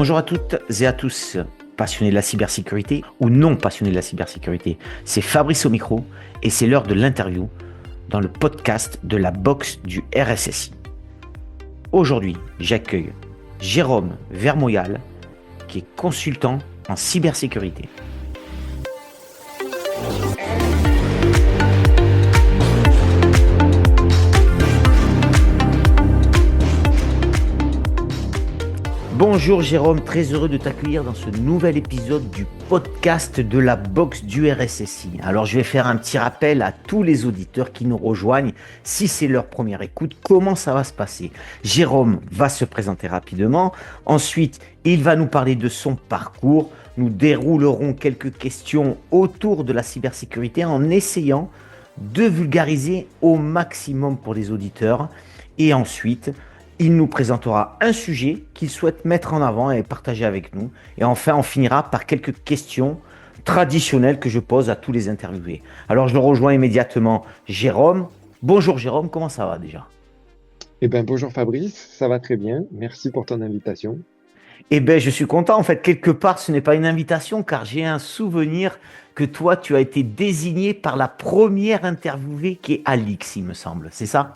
Bonjour à toutes et à tous, passionnés de la cybersécurité ou non passionnés de la cybersécurité. C'est Fabrice au micro et c'est l'heure de l'interview dans le podcast de la box du RSSI. Aujourd'hui, j'accueille Jérôme Vermoyal, qui est consultant en cybersécurité. Bonjour Jérôme, très heureux de t'accueillir dans ce nouvel épisode du podcast de la box du RSSI. Alors je vais faire un petit rappel à tous les auditeurs qui nous rejoignent. Si c'est leur première écoute, comment ça va se passer? Jérôme va se présenter rapidement. Ensuite, il va nous parler de son parcours. Nous déroulerons quelques questions autour de la cybersécurité en essayant de vulgariser au maximum pour les auditeurs. Et ensuite, il nous présentera un sujet qu'il souhaite mettre en avant et partager avec nous. Et enfin, on finira par quelques questions traditionnelles que je pose à tous les interviewés. Alors, je le rejoins immédiatement, Jérôme. Bonjour Jérôme, comment ça va déjà? Bonjour Fabrice, ça va très bien. Merci pour ton invitation. Eh bien, je suis content. En fait, quelque part, ce n'est pas une invitation, car j'ai un souvenir que toi, tu as été désigné par la première interviewée qui est Alix, il me semble. C'est ça?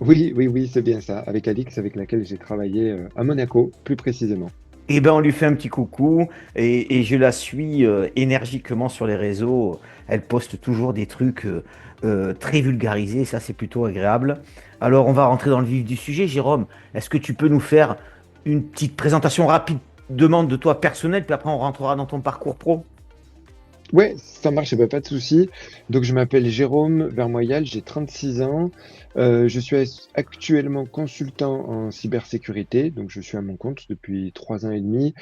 Oui, c'est bien ça. Avec Alix, avec laquelle j'ai travaillé à Monaco, plus précisément. Eh ben, on lui fait un petit coucou et je la suis énergiquement sur les réseaux. Elle poste toujours des trucs très vulgarisés, ça c'est plutôt agréable. Alors on va rentrer dans le vif du sujet. Jérôme, est-ce que tu peux nous faire une petite présentation rapide de toi personnelle, puis après on rentrera dans ton parcours pro? Ouais, ça marche, pas de souci. Donc je m'appelle Jérôme Vermoyal, j'ai 36 ans. Je suis actuellement consultant en cybersécurité, donc je suis à mon compte depuis 3 ans et demi.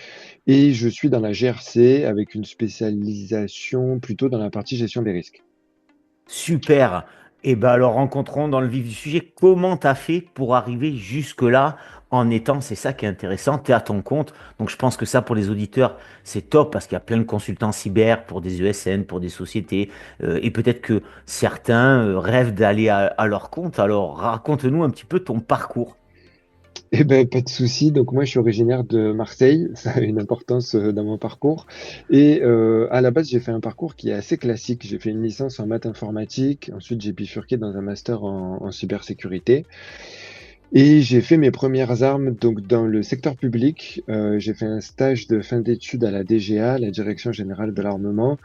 Et je suis dans la GRC avec une spécialisation plutôt dans la partie gestion des risques. Super. Et ben alors rencontrons dans le vif du sujet comment tu as fait pour arriver jusque-là en étant, c'est ça qui est intéressant, tu es à ton compte. Donc je pense que ça pour les auditeurs, c'est top parce qu'il y a plein de consultants cyber pour des ESN, pour des sociétés et peut-être que certains rêvent d'aller à leur compte. Alors raconte-nous un petit peu ton parcours. Pas de souci. Donc moi, je suis originaire de Marseille. Ça a une importance dans mon parcours. Et à la base, j'ai fait un parcours qui est assez classique. J'ai fait une licence en maths informatique. Ensuite, j'ai bifurqué dans un master en cybersécurité. Et j'ai fait mes premières armes donc dans le secteur public. J'ai fait un stage de fin d'études à la DGA, la Direction Générale de l'Armement.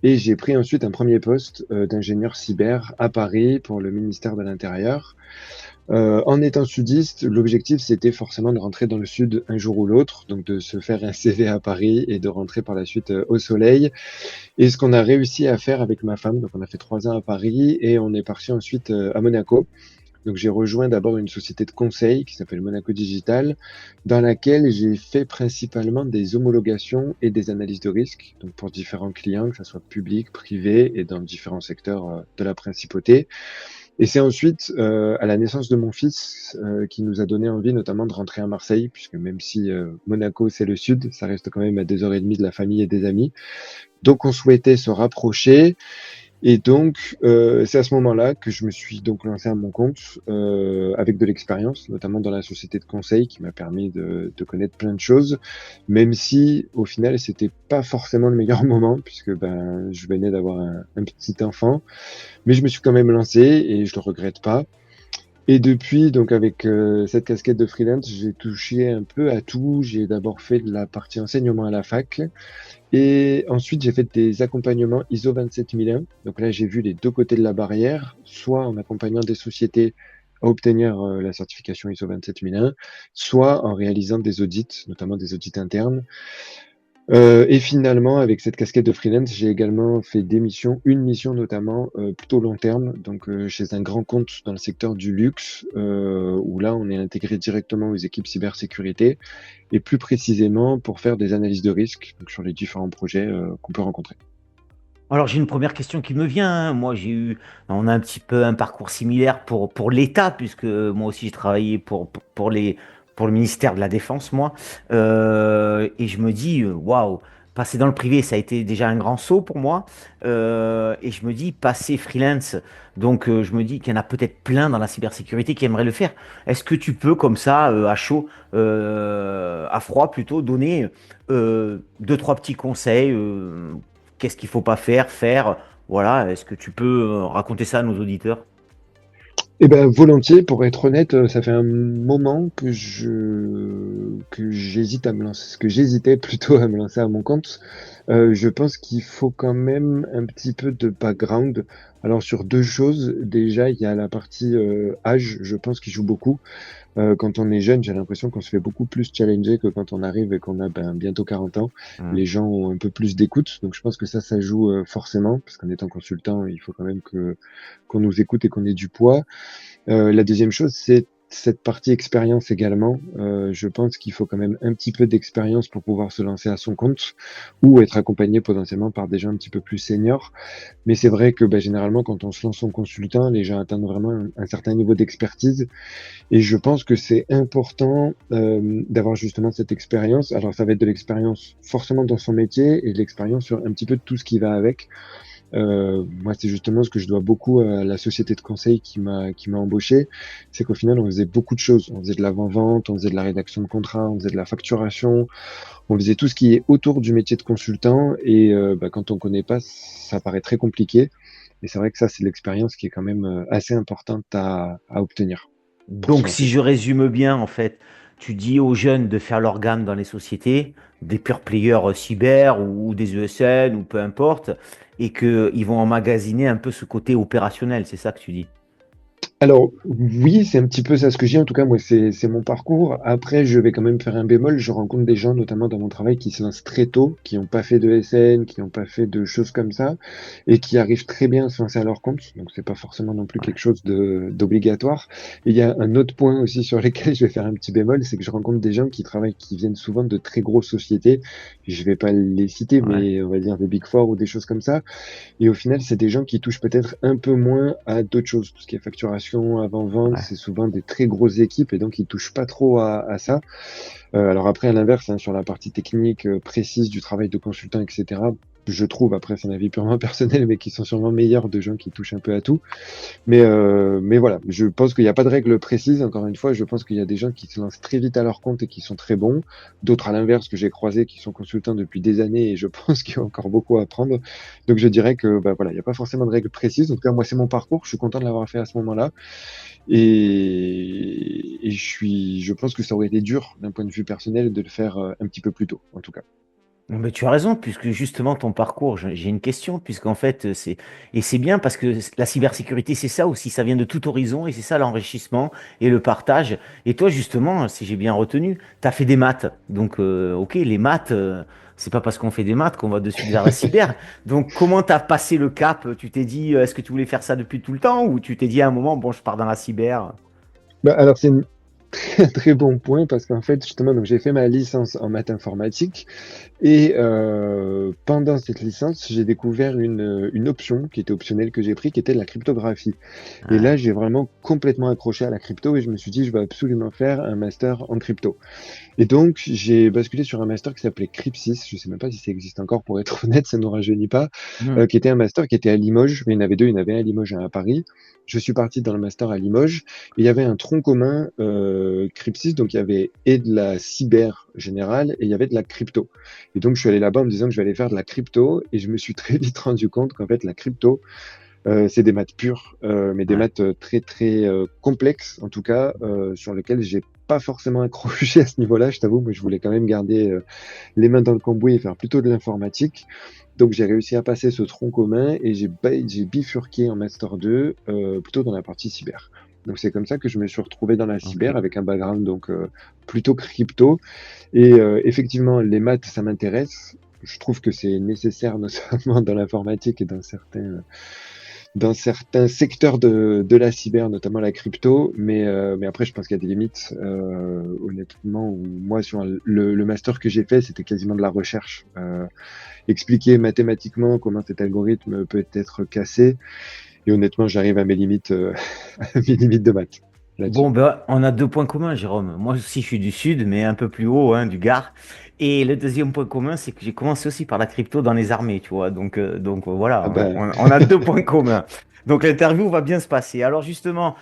Et j'ai pris ensuite un premier poste d'ingénieur cyber à Paris pour le ministère de l'Intérieur. En étant sudiste, l'objectif c'était forcément de rentrer dans le sud un jour ou l'autre, donc de se faire un CV à Paris et de rentrer par la suite au soleil. Et ce qu'on a réussi à faire avec ma femme, donc on a fait 3 ans à Paris et on est parti ensuite à Monaco. Donc j'ai rejoint d'abord une société de conseil qui s'appelle Monaco Digital, dans laquelle j'ai fait principalement des homologations et des analyses de risque, donc pour différents clients, que ce soit public, privé et dans différents secteurs de la principauté. Et c'est ensuite, à la naissance de mon fils, qui nous a donné envie notamment de rentrer à Marseille, puisque même si Monaco c'est le sud, ça reste quand même à 2 heures et demie de la famille et des amis. Donc on souhaitait se rapprocher. Et donc, c'est à ce moment-là que je me suis donc lancé à mon compte avec de l'expérience, notamment dans la société de conseil qui m'a permis de connaître plein de choses, même si au final, c'était pas forcément le meilleur moment puisque je venais d'avoir un petit enfant, mais je me suis quand même lancé et je le regrette pas. Et depuis, donc avec cette casquette de freelance, j'ai touché un peu à tout. J'ai d'abord fait de la partie enseignement à la fac. Et ensuite, j'ai fait des accompagnements ISO 27001. Donc là, j'ai vu les deux côtés de la barrière, soit en accompagnant des sociétés à obtenir la certification ISO 27001, soit en réalisant des audits, notamment des audits internes. Et finalement, avec cette casquette de freelance, j'ai également fait des missions, une mission notamment plutôt long terme, donc chez un grand compte dans le secteur du luxe, où là, on est intégré directement aux équipes cybersécurité, et plus précisément pour faire des analyses de risque donc sur les différents projets qu'on peut rencontrer. Alors j'ai une première question qui me vient, hein. On a un petit peu un parcours similaire pour l'État, puisque moi aussi j'ai travaillé pour le ministère de la Défense, moi. Et je me dis, waouh, passer dans le privé, ça a été déjà un grand saut pour moi. Et je me dis, passer freelance, donc je me dis qu'il y en a peut-être plein dans la cybersécurité qui aimeraient le faire. Est-ce que tu peux, comme ça, à chaud, à froid plutôt, donner deux, trois petits conseils, qu'est-ce qu'il faut pas faire, faire, voilà. Est-ce que tu peux raconter ça à nos auditeurs? Eh ben, volontiers, pour être honnête, ça fait un moment que j'hésite à me lancer, que j'hésitais plutôt à me lancer à mon compte. Je pense qu'il faut quand même un petit peu de background. Alors sur 2 choses, déjà, il y a la partie, âge, je pense qu'il joue beaucoup. Quand on est jeune, j'ai l'impression qu'on se fait beaucoup plus challenger que quand on arrive et qu'on a, ben, bientôt 40 ans. Hmm. Les gens ont un peu plus d'écoute, donc je pense que ça joue, forcément, parce qu'en étant consultant, il faut quand même que qu'on nous écoute et qu'on ait du poids. La deuxième chose, c'est cette partie expérience également. Je pense qu'il faut quand même un petit peu d'expérience pour pouvoir se lancer à son compte ou être accompagné potentiellement par des gens un petit peu plus seniors. Mais c'est vrai que, bah, généralement, quand on se lance en consultant, les gens atteignent vraiment un certain niveau d'expertise. Et je pense que c'est important d'avoir justement cette expérience. Alors, ça va être de l'expérience forcément dans son métier et de l'expérience sur un petit peu de tout ce qui va avec. Moi, c'est justement ce que je dois beaucoup à la société de conseil qui m'a embauché. C'est qu'au final, on faisait beaucoup de choses. On faisait de l'avant-vente, on faisait de la rédaction de contrats, on faisait de la facturation, on faisait tout ce qui est autour du métier de consultant. Et bah, quand on connaît pas, ça paraît très compliqué. Et c'est vrai que ça, c'est l'expérience qui est quand même assez importante à obtenir pour se Donc, si lancer. je résume bien, en fait, tu dis aux jeunes de faire leur gamme dans les sociétés, des pure players cyber ou des ESN ou peu importe, et qu'ils vont emmagasiner un peu ce côté opérationnel, c'est ça que tu dis. Alors oui, c'est un petit peu ça ce que j'ai. En tout cas, moi, c'est mon parcours. Après, je vais quand même faire un bémol. Je rencontre des gens, notamment dans mon travail, qui se lancent très tôt, qui n'ont pas fait de SN, qui n'ont pas fait de choses comme ça, et qui arrivent très bien à se lancer à leur compte. Donc, c'est pas forcément non plus Ouais. quelque chose de d'obligatoire. Et il y a un autre point aussi sur lequel je vais faire un petit bémol, c'est que je rencontre des gens qui travaillent, qui viennent souvent de très grosses sociétés. Je vais pas les citer, Ouais. mais on va dire des Big Four ou des choses comme ça. Et au final, c'est des gens qui touchent peut-être un peu moins à d'autres choses. Tout ce qui est facturation, avant-vente, Ouais. c'est souvent des très grosses équipes et donc ils touchent pas trop à ça. Alors après, à l'inverse, hein, sur la partie technique précise du travail de consultant, etc., je trouve, après c'est un avis purement personnel, mais qui sont sûrement meilleurs de gens qui touchent un peu à tout. Mais voilà, je pense qu'il n'y a pas de règle précise. Encore une fois, je pense qu'il y a des gens qui se lancent très vite à leur compte et qui sont très bons. D'autres, à l'inverse, que j'ai croisés, qui sont consultants depuis des années et je pense qu'il y a encore beaucoup à apprendre. Donc, je dirais que, bah voilà, il n'y a pas forcément de règle précise. En tout cas, moi, c'est mon parcours. Je suis content de l'avoir fait à ce moment-là. Et je pense que ça aurait été dur d'un point de vue personnel de le faire un petit peu plus tôt, en tout cas. Non, mais tu as raison, puisque justement ton parcours, j'ai une question, puisqu'en fait, et c'est bien parce que la cybersécurité, c'est ça aussi, ça vient de tout horizon, et c'est ça l'enrichissement et le partage. Et toi, justement, si j'ai bien retenu, tu as fait des maths. Donc, ok, les maths, c'est pas parce qu'on fait des maths qu'on va de suite vers la cyber. Donc, comment tu as passé le cap? Tu t'es dit, est-ce que tu voulais faire ça depuis tout le temps, ou tu t'es dit à un moment, bon, je pars dans la cyber? Bah, alors, c'est une très très bon point parce qu'en fait, justement, donc j'ai fait ma licence en maths informatique et pendant cette licence, j'ai découvert une option qui était optionnelle que j'ai pris, qui était la cryptographie. Et Ouais. là, j'ai vraiment complètement accroché à la crypto et je me suis dit, je vais absolument faire un master en crypto. Et donc, j'ai basculé sur un master qui s'appelait Crypsys. Je sais même pas si ça existe encore, pour être honnête, ça ne nous rajeunit pas. Hmm. Qui était un master qui était à Limoges, mais il y en avait deux. Il y en avait un à Limoges et un à Paris. Je suis parti dans le master à Limoges. Et il y avait un tronc commun Crypsys, donc il y avait et de la cyber générale et il y avait de la crypto. Et donc, je suis allé là-bas en me disant que je vais aller faire de la crypto et je me suis très vite rendu compte qu'en fait, la crypto, c'est des maths pures, mais des Ouais. maths très très complexes, en tout cas, sur lesquelles j'ai pas forcément accroché à ce niveau-là, je t'avoue, mais je voulais quand même garder les mains dans le cambouis et faire plutôt de l'informatique. Donc j'ai réussi à passer ce tronc commun et j'ai bifurqué en Master 2, plutôt dans la partie cyber. Donc c'est comme ça que je me suis retrouvé dans la Ok. cyber avec un background donc plutôt crypto. Et effectivement, les maths, ça m'intéresse. Je trouve que c'est nécessaire, notamment dans l'informatique et dans certains secteurs de la cyber, notamment la crypto, mais après, je pense qu'il y a des limites. Honnêtement, moi, sur le master que j'ai fait, c'était quasiment de la recherche. Expliquer mathématiquement comment cet algorithme peut être cassé, et honnêtement, j'arrive à mes limites, à mes limites de maths. là-dessus. Bon, ben, on a deux points communs, Jérôme. Moi aussi, je suis du Sud, mais un peu plus haut, hein, du Gard. Et le deuxième point commun, c'est que j'ai commencé aussi par la crypto dans les armées, tu vois. Donc Ah voilà, bah, on a deux points communs. Donc l'interview va bien se passer. Alors justement,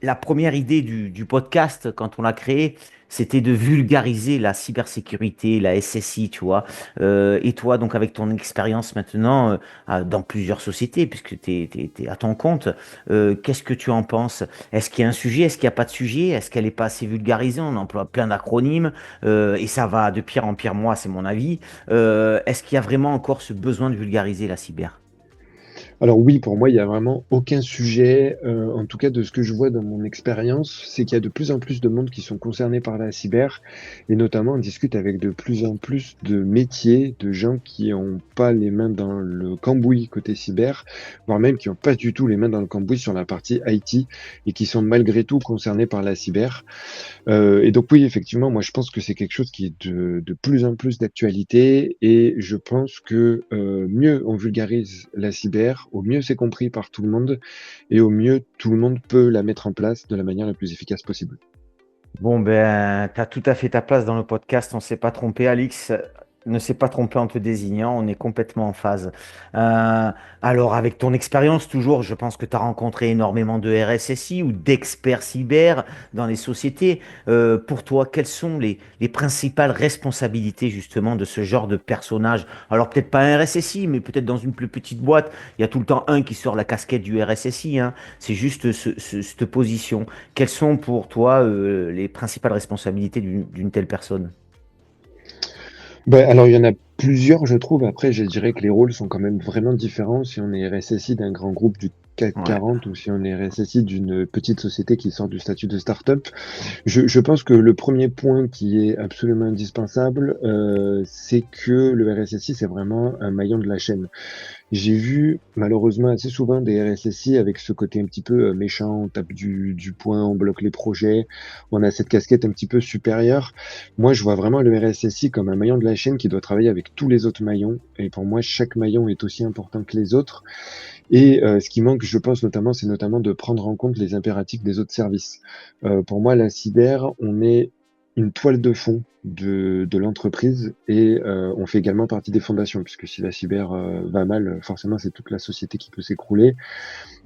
la première idée du podcast, quand on l'a créé, c'était de vulgariser la cybersécurité, la SSI, tu vois. Et toi, donc avec ton expérience maintenant dans plusieurs sociétés, puisque tu es, à ton compte, qu'est-ce que tu en penses? Est-ce qu'il y a un sujet? Est-ce qu'il n'y a pas de sujet? Est-ce qu'elle n'est pas assez vulgarisée? On emploie plein d'acronymes et ça va de pire en pire, moi, c'est mon avis. Est-ce qu'il y a vraiment encore ce besoin de vulgariser la cyber? alors oui, pour moi, il y a vraiment aucun sujet, en tout cas de ce que je vois dans mon expérience, c'est qu'il y a de plus en plus de monde qui sont concernés par la cyber et notamment on discute avec de plus en plus de métiers, de gens qui ont pas les mains dans le cambouis côté cyber, voire même qui ont pas du tout les mains dans le cambouis sur la partie IT et qui sont malgré tout concernés par la cyber. Et donc oui, effectivement, moi je pense que c'est quelque chose qui est de plus en plus d'actualité et je pense que mieux on vulgarise la cyber, au mieux c'est compris par tout le monde et au mieux tout le monde peut la mettre en place de la manière la plus efficace possible. Bon, ben, tu as tout à fait ta place dans le podcast. On ne s'est pas trompé. Alix ne s'est pas trompé en te désignant. On est complètement en phase. Euh, alors, avec ton expérience, toujours, je pense que tu as rencontré énormément de RSSI ou d'experts cyber dans les sociétés. Pour toi, quelles sont les principales responsabilités, justement, de ce genre de personnage? Alors, peut-être pas un RSSI, mais peut-être dans une plus petite boîte. Il y a tout le temps un qui sort la casquette du RSSI, hein. C'est juste cette position. Quelles sont pour toi les principales responsabilités d'une telle personne? Ben, alors, il y en a plusieurs, je trouve. Après, je dirais que les rôles sont quand même vraiment différents si on est RSSI d'un grand groupe du CAC Ouais, 40 ou si on est RSSI d'une petite société qui sort du statut de start-up. Je pense que le premier point qui est absolument indispensable, c'est que le RSSI, c'est vraiment un maillon de la chaîne. J'ai vu malheureusement assez souvent des RSSI avec ce côté un petit peu méchant, on tape du poing, on bloque les projets, on a cette casquette un petit peu supérieure. Moi, je vois vraiment le RSSI comme un maillon de la chaîne qui doit travailler avec tous les autres maillons. Et pour moi, chaque maillon est aussi important que les autres. Et ce qui manque, je pense notamment, c'est notamment de prendre en compte les impératifs des autres services. Pour moi, la cyber, on est une toile de fond de l'entreprise et on fait également partie des fondations, puisque si la cyber va mal, forcément, c'est toute la société qui peut s'écrouler.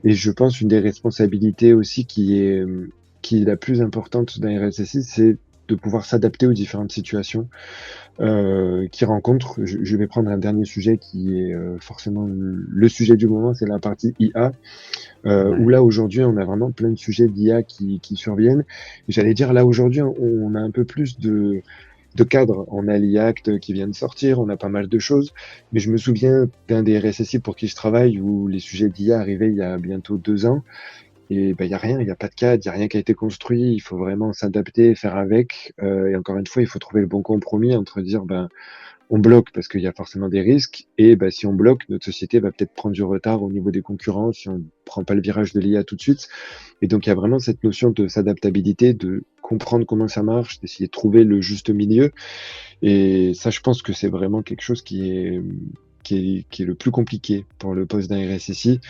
Et je pense une des responsabilités aussi qui est la plus importante d'un RSSI, c'est de pouvoir s'adapter aux différentes situations qui rencontrent. Je vais prendre un dernier sujet qui est forcément le sujet du moment, c'est la partie IA, où ouais. là aujourd'hui on a vraiment plein de sujets d'IA qui surviennent. J'allais dire là aujourd'hui on a un peu plus de cadres. On a l'IACT qui vient de sortir, on a pas mal de choses, mais je me souviens d'un des RSSI pour qui je travaille où les sujets d'IA arrivaient il y a bientôt 2 ans. Et ben, il y a rien, il y a pas de cadre, il y a rien qui a été construit. Il faut vraiment s'adapter, faire avec. Et encore une fois, il faut trouver le bon compromis entre dire, ben, on bloque parce qu'il y a forcément des risques. Et ben, si on bloque, notre société va peut-être prendre du retard au niveau des concurrents si on prend pas le virage de l'IA tout de suite. Et donc, il y a vraiment cette notion de s'adaptabilité, de comprendre comment ça marche, d'essayer de trouver le juste milieu. Et ça, je pense que c'est vraiment quelque chose qui est le plus compliqué pour le poste d'un RSSI.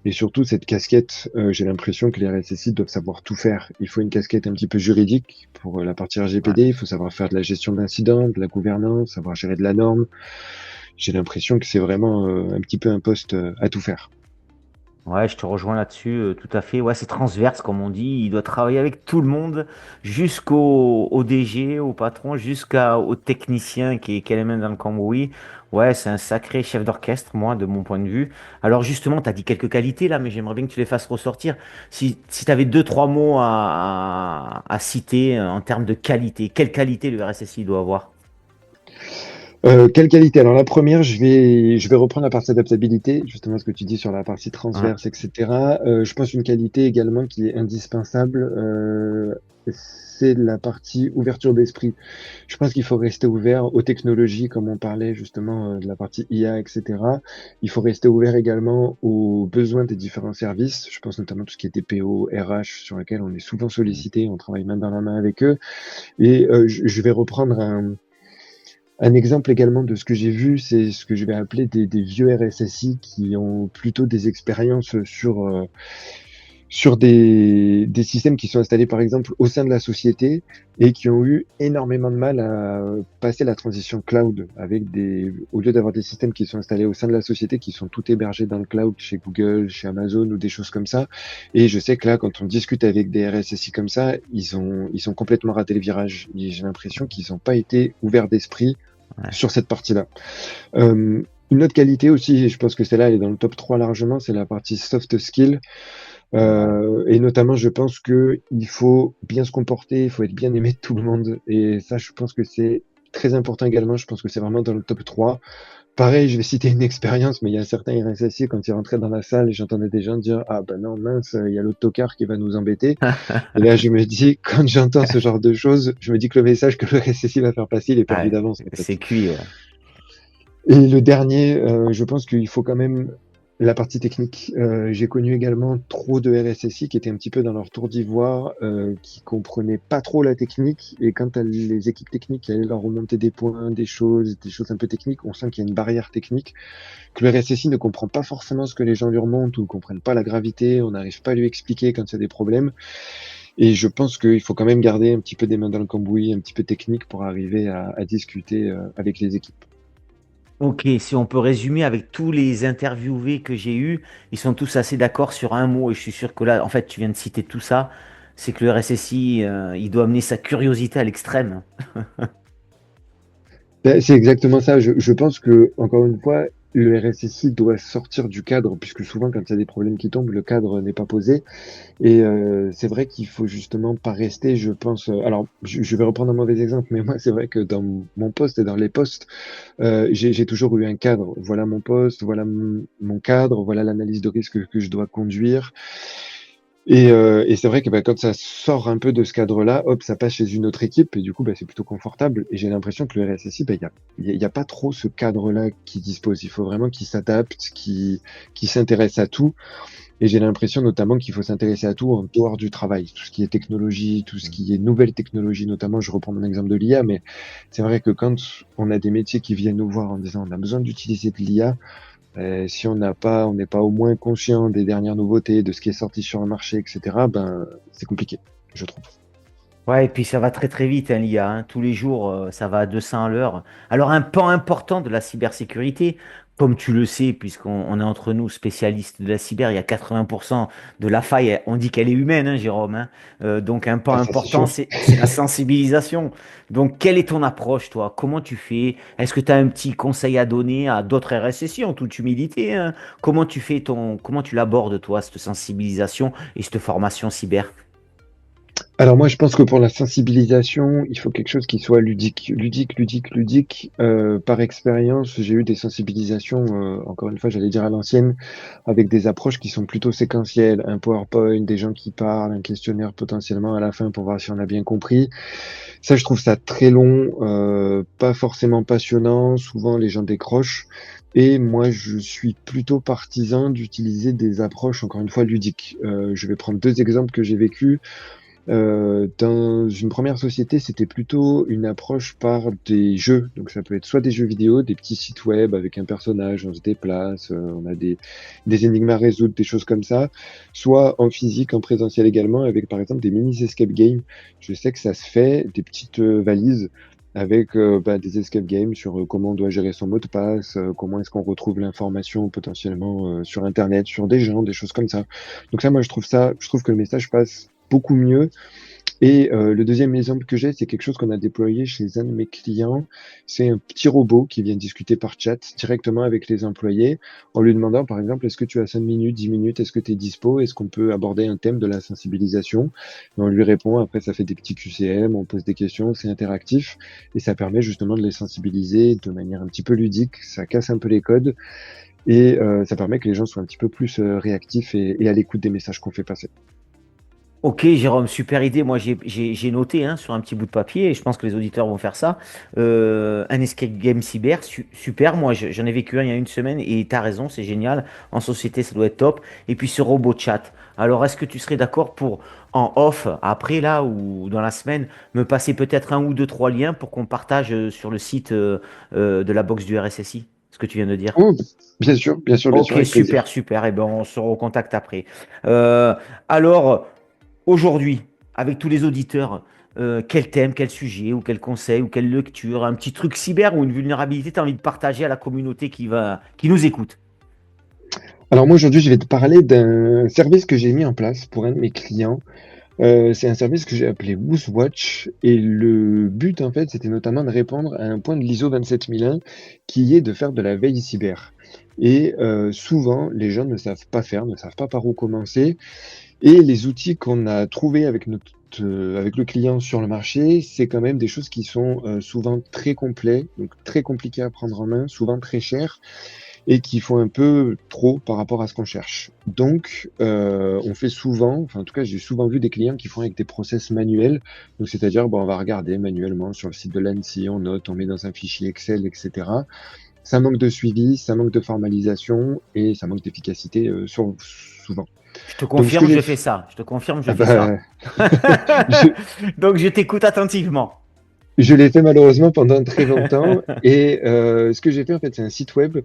Et surtout, cette casquette, j'ai l'impression que les RSSI doivent savoir tout faire. Il faut une casquette un petit peu juridique pour la partie Ouais. RGPD. Il faut savoir faire de la gestion d'incidents, de la gouvernance, savoir gérer de la norme. J'ai l'impression que c'est vraiment un petit peu un poste à tout faire. Ouais, je te rejoins là-dessus, tout à fait. Ouais, c'est transverse, comme on dit. Il doit travailler avec tout le monde, jusqu'au DG, au patron, jusqu'au technicien qui est les mains dans le cambouis. Ouais, c'est un sacré chef d'orchestre, moi, de mon point de vue. Alors, justement, tu as dit quelques qualités là, mais j'aimerais bien que tu les fasses ressortir. Si tu avais deux, trois mots à citer en termes de qualité, quelle qualité le RSSI doit avoir? Quelle qualité? Alors la première, je vais reprendre la partie adaptabilité, justement ce que tu dis sur la partie Ouais, transverse, etc. Je pense une qualité également qui est indispensable, c'est la partie ouverture d'esprit. Je pense qu'il faut rester ouvert aux technologies, comme on parlait justement de la partie IA, etc. Il faut rester ouvert également aux besoins des différents services. Je pense notamment tout ce qui est TPO, RH, sur lequel on est souvent sollicité, on travaille main dans la main avec eux. Et je vais reprendre un exemple également de ce que j'ai vu, c'est ce que je vais appeler des vieux RSSI qui ont plutôt des expériences sur sur des systèmes qui sont installés, par exemple, au sein de la société et qui ont eu énormément de mal à passer la transition cloud au lieu d'avoir des systèmes qui sont installés au sein de la société, qui sont tout hébergés dans le cloud chez Google, chez Amazon ou des choses comme ça. Et je sais que là, quand on discute avec des RSSI comme ça, ils ont complètement raté le virage. Et j'ai l'impression qu'ils n'ont pas été ouverts d'esprit Ouais. sur cette partie-là. Une autre qualité aussi, et je pense que celle-là, elle est dans le top 3 largement, c'est la partie soft skill. Et notamment, je pense que il faut bien se comporter, il faut être bien aimé de tout le monde. Et ça, je pense que c'est très important également. Je pense que c'est vraiment dans le top 3. Pareil, je vais citer une expérience, mais il y a certains RSSI, quand ils rentraient dans la salle, j'entendais des gens dire, ah ben non, mince, il y a l'autocart qui va nous embêter. Et là, je me dis, quand j'entends ce genre de choses, je me dis que le message que le RSSI va faire passer, il est perdu Ouais, d'avance, en c'est fait. cuit, ouais. Et le dernier, je pense qu'il faut quand même la partie technique. J'ai connu également trop de RSSI qui étaient un petit peu dans leur tour d'ivoire, qui comprenaient pas trop la technique. Et quand les équipes techniques allaient leur remonter des points, des choses un peu techniques, on sent qu'il y a une barrière technique, que le RSSI ne comprend pas forcément ce que les gens lui remontent ou ne comprennent pas la gravité, on n'arrive pas à lui expliquer quand il y a des problèmes. Et je pense qu'il faut quand même garder un petit peu des mains dans le cambouis, un petit peu technique pour arriver à discuter avec les équipes. Ok, si on peut résumer avec tous les interviewés que j'ai eus, ils sont tous assez d'accord sur un mot et je suis sûr que là, en fait, tu viens de citer tout ça, c'est que le RSSI, il doit amener sa curiosité à l'extrême. Ben, c'est exactement ça. Je pense que, encore une fois, le RSSI doit sortir du cadre, puisque souvent, quand il y a des problèmes qui tombent, le cadre n'est pas posé. Et c'est vrai qu'il faut justement pas rester, je pense. Alors, je vais reprendre un mauvais exemple, mais moi, c'est vrai que dans mon poste et dans les postes, j'ai toujours eu un cadre. Voilà mon poste, voilà mon cadre, voilà l'analyse de risque que je dois conduire. Et c'est vrai que bah, quand ça sort un peu de ce cadre-là, hop, ça passe chez une autre équipe et du coup, bah, c'est plutôt confortable. Et j'ai l'impression que le RSSI, bah, il y a pas trop ce cadre-là qui dispose. Il faut vraiment qu'il s'adapte, qu'il s'intéresse à tout. Et j'ai l'impression notamment qu'il faut s'intéresser à tout en dehors du travail. Tout ce qui est technologie, tout ce qui est nouvelle technologie, notamment, je reprends mon exemple de l'IA, mais c'est vrai que quand on a des métiers qui viennent nous voir en disant on a besoin d'utiliser de l'IA, si on n'est pas au moins conscient des dernières nouveautés, de ce qui est sorti sur le marché, etc., ben, c'est compliqué, je trouve. Ouais, et puis ça va très très vite, hein, l'IA, hein. Tous les jours, ça va à 200 à l'heure. Alors, un pan important de la cybersécurité, comme tu le sais, puisqu'on est entre nous spécialistes de la cyber, il y a 80% de la faille, on dit qu'elle est humaine, hein, Jérôme, hein. Donc, un pan Ah, ça, c'est important, sûr. c'est la sensibilisation. Donc, quelle est ton approche, toi? Comment tu fais? Est-ce que tu as un petit conseil à donner à d'autres RSSI en toute humilité, hein? Comment tu l'abordes, toi, cette sensibilisation et cette formation cyber? Alors moi, je pense que pour la sensibilisation, il faut quelque chose qui soit ludique, ludique, ludique, ludique. Par expérience, j'ai eu des sensibilisations, encore une fois, j'allais dire à l'ancienne, avec des approches qui sont plutôt séquentielles, un PowerPoint, des gens qui parlent, un questionnaire potentiellement à la fin pour voir si on a bien compris. Ça, je trouve ça très long, pas forcément passionnant. Souvent, les gens décrochent. Et moi, je suis plutôt partisan d'utiliser des approches, encore une fois, ludiques. Je vais prendre deux exemples que j'ai vécus. Dans une première société, c'était plutôt une approche par des jeux. Donc ça peut être soit des jeux vidéo, des petits sites web avec un personnage, on se déplace, on a des énigmes à résoudre, des choses comme ça. Soit en physique, en présentiel également, avec par exemple des mini escape games. Je sais que ça se fait, des petites valises avec bah, des escape games sur comment on doit gérer son mot de passe, comment est-ce qu'on retrouve l'information potentiellement sur Internet, sur des gens, des choses comme ça. Donc ça, moi, je trouve que le message passe beaucoup mieux. Et le deuxième exemple que j'ai, c'est quelque chose qu'on a déployé chez un de mes clients. C'est un petit robot qui vient discuter par chat directement avec les employés en lui demandant, par exemple, est-ce que tu as 5 minutes, 10 minutes, est-ce que tu es dispo, est-ce qu'on peut aborder un thème de la sensibilisation? Et on lui répond, après ça fait des petits QCM, on pose des questions, c'est interactif et ça permet justement de les sensibiliser de manière un petit peu ludique, ça casse un peu les codes et ça permet que les gens soient un petit peu plus réactifs et à l'écoute des messages qu'on fait passer. Ok, Jérôme, super idée. Moi, j'ai noté, hein, sur un petit bout de papier, et je pense que les auditeurs vont faire ça. Un escape game cyber, super. Moi, j'en ai vécu un il y a une semaine, et tu as raison, c'est génial. En société, ça doit être top. Et puis ce robot chat. Alors, est-ce que tu serais d'accord pour, en off, après, là, ou dans la semaine, me passer peut-être un ou deux, trois liens pour qu'on partage sur le site de la box du RSSI? ce que tu viens de dire? Oh, bien sûr, bien sûr, bien sûr, Ok, avec super, plaisir. super. Et ben, on se recontacte après. Euh, alors, aujourd'hui, avec tous les auditeurs, quel thème, quel sujet, ou quel conseil, ou quelle lecture, un petit truc cyber ou une vulnérabilité, tu as envie de partager à la communauté qui nous écoute? Alors moi aujourd'hui, je vais te parler d'un service que j'ai mis en place pour un de mes clients. C'est un service que j'ai appelé WhoosWatch et le but en fait, c'était notamment de répondre à un point de l'ISO 27001 qui est de faire de la veille cyber. Et souvent, les gens ne savent pas faire, ne savent pas par où commencer. Et les outils qu'on a trouvés avec le client sur le marché, c'est quand même des choses qui sont souvent très complets, donc très compliqués à prendre en main, souvent très chers et qui font un peu trop par rapport à ce qu'on cherche. Donc, on fait souvent, enfin en tout cas, j'ai souvent vu des clients qui font avec des process manuels. Donc, c'est-à-dire, bon, on va regarder manuellement sur le site de l'ANSSI, on note, on met dans un fichier Excel, etc. Ça manque de suivi, ça manque de formalisation et ça manque d'efficacité souvent. Je te Donc, ce que confirme, j'ai je fais fait, ça. Je te confirme, je ah fais ça. bah, je, Donc, je t'écoute attentivement. je l'ai fait malheureusement pendant très longtemps. Et ce que j'ai fait, en fait, c'est un site web.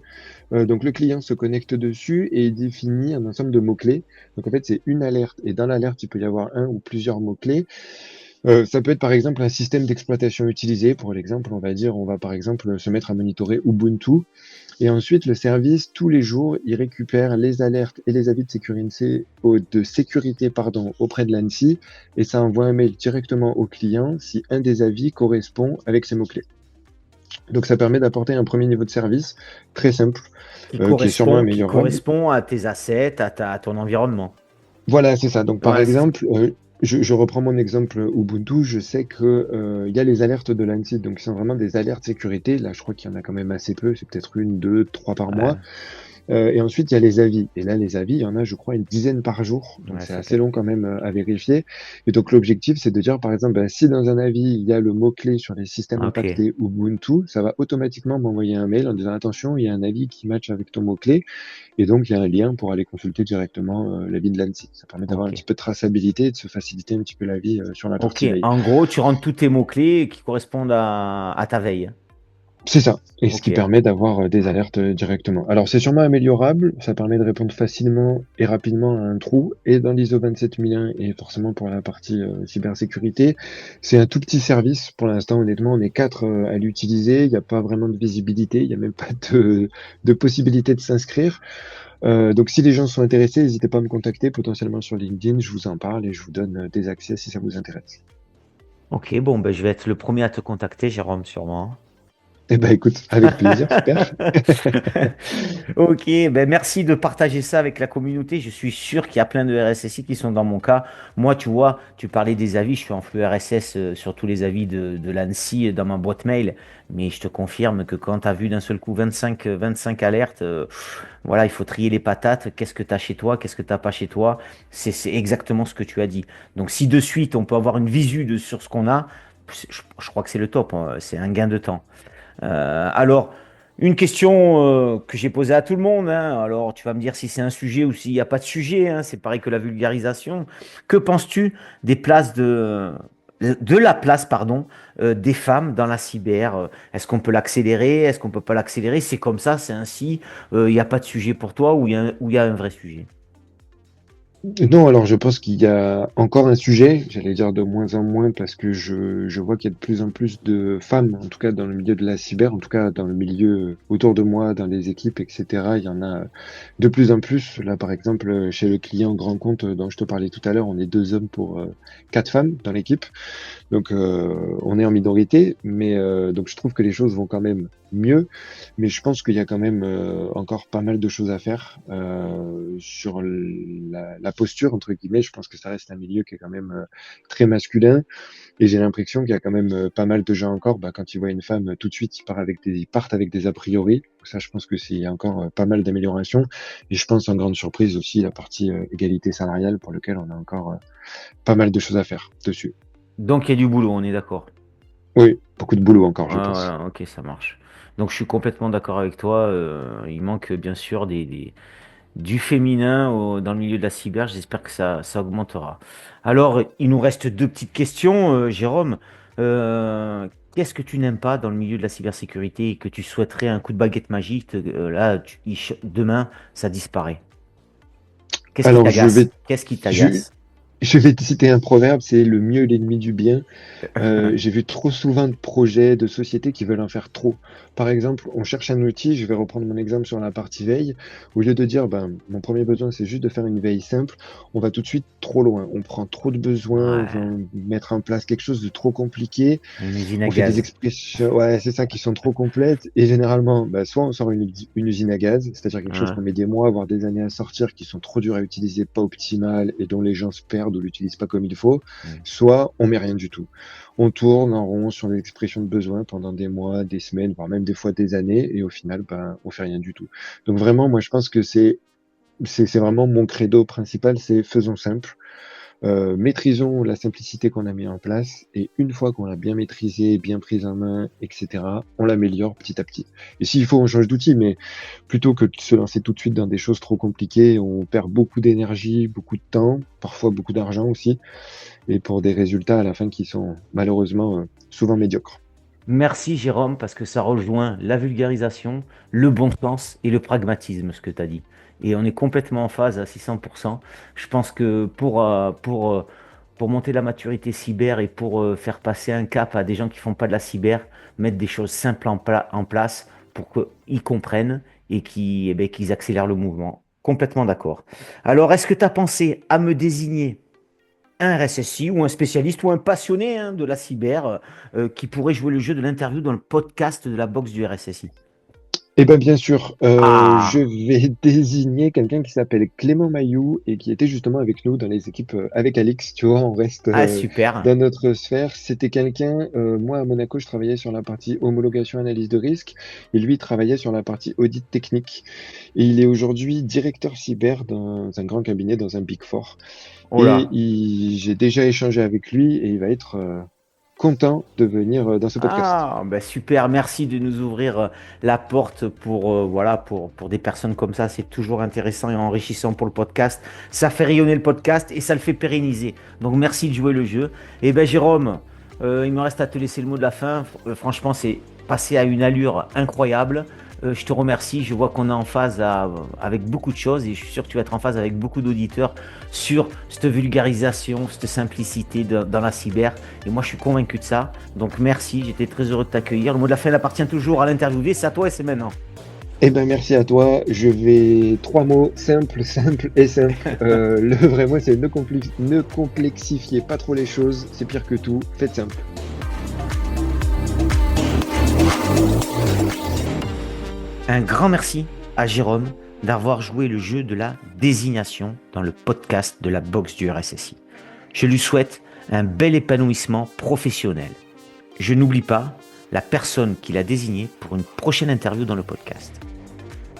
Donc le client se connecte dessus et il définit un ensemble de mots-clés. Donc en fait, c'est une alerte. Et dans l'alerte, il peut y avoir un ou plusieurs mots-clés. Ça peut être par exemple un système d'exploitation utilisé. Pour l'exemple, on va dire, on va par exemple se mettre à monitorer Ubuntu. Et ensuite, le service, tous les jours, il récupère les alertes et les avis de sécurité pardon, auprès de l'ANSSI. Et ça envoie un mail directement au client si un des avis correspond avec ces mots-clés. Donc ça permet d'apporter un premier niveau de service très simple, qui est sûrement Qui améliorable. correspond à tes assets, à ton environnement. Voilà, c'est ça. Donc, par Ouais, c'est ça. exemple, je reprends mon exemple Ubuntu. Je sais que il y a les alertes de l'ANSSI, donc qui sont vraiment des alertes sécurité. Là, je crois qu'il y en a quand même assez peu. C'est peut-être une, deux, trois par mois. Ouais, Et ensuite, il y a les avis. Et là, les avis, il y en a, je crois, une dizaine par jour. Donc, ouais, c'est c'est assez clair. long quand même à vérifier. Et donc, l'objectif, c'est de dire, par exemple, ben, si dans un avis, il y a le mot-clé sur les systèmes Ok. impactés Ubuntu, ça va automatiquement m'envoyer un mail en disant, attention, il y a un avis qui matche avec ton mot-clé. Et donc, il y a un lien pour aller consulter directement l'avis de l'ANSSI. Ça permet d'avoir un Ok. petit peu de traçabilité et de se faciliter un petit peu la vie sur la Ok. partie veille. En gros, tu rentres tous tes mots-clés qui correspondent à ta veille. C'est ça, et ce Ok. qui permet d'avoir des alertes directement. Alors c'est sûrement améliorable, ça permet de répondre facilement et rapidement à un trou, et dans l'ISO 27001, et forcément pour la partie cybersécurité, c'est un tout petit service pour l'instant, honnêtement, on est quatre à l'utiliser, il n'y a pas vraiment de visibilité, il n'y a même pas de possibilité de s'inscrire. Donc si les gens sont intéressés, n'hésitez pas à me contacter potentiellement sur LinkedIn, je vous en parle et je vous donne des accès si ça vous intéresse. Ok, bon, ben, je vais être le premier à te contacter, Jérôme, sûrement. Eh ben écoute, avec plaisir, super. Ok, ben merci de partager ça avec la communauté. Je suis sûr qu'il y a plein de RSSI qui sont dans mon cas. Moi, tu vois, tu parlais des avis, je suis en flux RSS sur tous les avis de l'ANSSI dans ma boîte mail. Mais je te confirme que quand tu as vu d'un seul coup 25 alertes, voilà, il faut trier les patates. Qu'est-ce que tu as chez toi? Qu'est-ce que tu n'as pas chez toi? C'est exactement ce que tu as dit. Donc, si de suite, on peut avoir une visu sur ce qu'on a, je crois que c'est le top, hein. C'est un gain de temps. Alors, une question que j'ai posée à tout le monde, hein. Alors, tu vas me dire si c'est un sujet ou s'il n'y a pas de sujet, hein. C'est pareil que la vulgarisation. Que penses-tu des places de la place, pardon, des femmes dans la cyber? Est-ce qu'on peut l'accélérer? Est-ce qu'on peut pas l'accélérer? C'est comme ça, c'est ainsi. Il n'y a pas de sujet pour toi ou il y a un vrai sujet? Non, alors je pense qu'il y a encore un sujet, j'allais dire de moins en moins, parce que je vois qu'il y a de plus en plus de femmes, en tout cas dans le milieu de la cyber, en tout cas dans le milieu autour de moi, dans les équipes, etc. Il y en a de plus en plus. Là, par exemple, chez le client grand compte dont je te parlais tout à l'heure, on est deux hommes pour quatre femmes dans l'équipe. Donc on est en minorité, mais donc je trouve que les choses vont quand même mieux, mais je pense qu'il y a quand même encore pas mal de choses à faire sur la posture entre guillemets. Je pense que ça reste un milieu qui est quand même très masculin, et j'ai l'impression qu'il y a quand même pas mal de gens encore, bah, quand ils voient une femme, tout de suite ils partent avec des a priori. Ça, je pense que c'est il y a encore pas mal d'améliorations, et je pense en grande surprise aussi la partie égalité salariale pour lequel on a encore pas mal de choses à faire dessus. Donc, il y a du boulot, on est d'accord. Oui, beaucoup de boulot encore, je Ah, pense. voilà, ok, ça marche. Donc, je suis complètement d'accord avec toi. Il manque bien sûr du féminin dans le milieu de la cyber. J'espère que ça augmentera. Alors, il nous reste deux petites questions, Jérôme. Euh, Qu'est-ce que tu n'aimes pas dans le milieu de la cybersécurité et que tu souhaiterais un coup de baguette magique, là, demain, ça disparaît? Qu'est-ce qui Alors, t'agace? Qu'est-ce qui je, t'agace? je vais te citer un proverbe, c'est le mieux est l'ennemi du bien. J'ai vu trop souvent de projets, de sociétés qui veulent en faire trop. Par exemple, on cherche un outil, je vais reprendre mon exemple sur la partie veille. Au lieu de dire, ben, mon premier besoin, c'est juste de faire une veille simple, on va tout de suite trop loin. On prend trop de besoins, on Ouais, veut mettre en place quelque chose de trop compliqué. une usine à On fait des gaz. expressions, ouais, c'est ça, qui sont trop complètes. Et généralement, bah, soit on sort une usine à gaz, c'est-à-dire quelque chose Ouais. qu'on met des mois, voire des années à sortir, qui sont trop durs à utiliser, pas optimales, et dont les gens se perdent ou l'utilisent pas comme il faut. Mm. Soit on met rien du tout. On tourne en rond sur des expressions de besoin pendant des mois, des semaines, voire même des fois des années, et au final, ben, on fait rien du tout. Donc vraiment, moi, je pense que c'est vraiment mon credo principal, c'est faisons simple. Maîtrisons la simplicité qu'on a mis en place et une fois qu'on l'a bien maîtrisée, bien prise en main, etc., on l'améliore petit à petit. Et s'il faut, on change d'outil, mais plutôt que de se lancer tout de suite dans des choses trop compliquées, on perd beaucoup d'énergie, beaucoup de temps, parfois beaucoup d'argent aussi, et pour des résultats à la fin qui sont malheureusement souvent médiocres. Merci Jérôme, parce que ça rejoint la vulgarisation, le bon sens et le pragmatisme, ce que tu as dit. Et on est complètement en phase à 600%. Je pense que pour monter la maturité cyber et pour faire passer un cap à des gens qui font pas de la cyber, mettre des choses simples en place pour qu'ils comprennent et qu'ils accélèrent le mouvement. Complètement d'accord. Alors, est-ce que tu as pensé à me désigner un RSSI ou un spécialiste ou un passionné de la cyber qui pourrait jouer le jeu de l'interview dans le podcast de la boxe du RSSI? Eh bien, bien sûr, je Ah, vais désigner quelqu'un qui s'appelle Clément Mailloux et qui était justement avec nous dans les équipes avec Alix. Tu vois, on reste ah super. dans notre sphère. C'était quelqu'un, moi à Monaco, je travaillais sur la partie homologation, analyse de risque, et lui il travaillait sur la partie audit technique. Et il est aujourd'hui directeur cyber dans un grand cabinet, dans un Big Four. Oh Et là. j'ai déjà échangé avec lui et il va être content de venir dans ce podcast. Ah, ben super. Merci de nous ouvrir la porte pour, voilà, pour des personnes comme ça. C'est toujours intéressant et enrichissant pour le podcast. Ça fait rayonner le podcast et ça le fait pérenniser. Donc merci de jouer le jeu. Et ben Jérôme, il me reste à te laisser le mot de la fin. Franchement, c'est passé à une allure incroyable. Je te remercie. Je vois qu'on est en phase avec beaucoup de choses et je suis sûr que tu vas être en phase avec beaucoup d'auditeurs sur cette vulgarisation, cette simplicité dans la cyber. Et moi, je suis convaincu de ça. Donc, merci. J'étais très heureux de t'accueillir. Le mot de la fin il appartient toujours à l'interviewé. C'est à toi et c'est maintenant. Eh ben merci à toi. Je vais trois mots simples, simples et simples. Le vrai mot c'est ne complexifiez pas trop les choses. C'est pire que tout. Faites simple. Un grand merci à Jérôme d'avoir joué le jeu de la désignation dans le podcast de la boxe du RSSI. Je lui souhaite un bel épanouissement professionnel. Je n'oublie pas la personne qu'il a désignée pour une prochaine interview dans le podcast.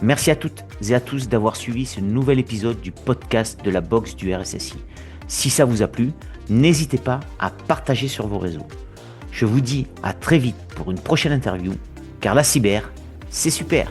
Merci à toutes et à tous d'avoir suivi ce nouvel épisode du podcast de la boxe du RSSI. Si ça vous a plu, n'hésitez pas à partager sur vos réseaux. Je vous dis à très vite pour une prochaine interview, car la cyber, c'est super.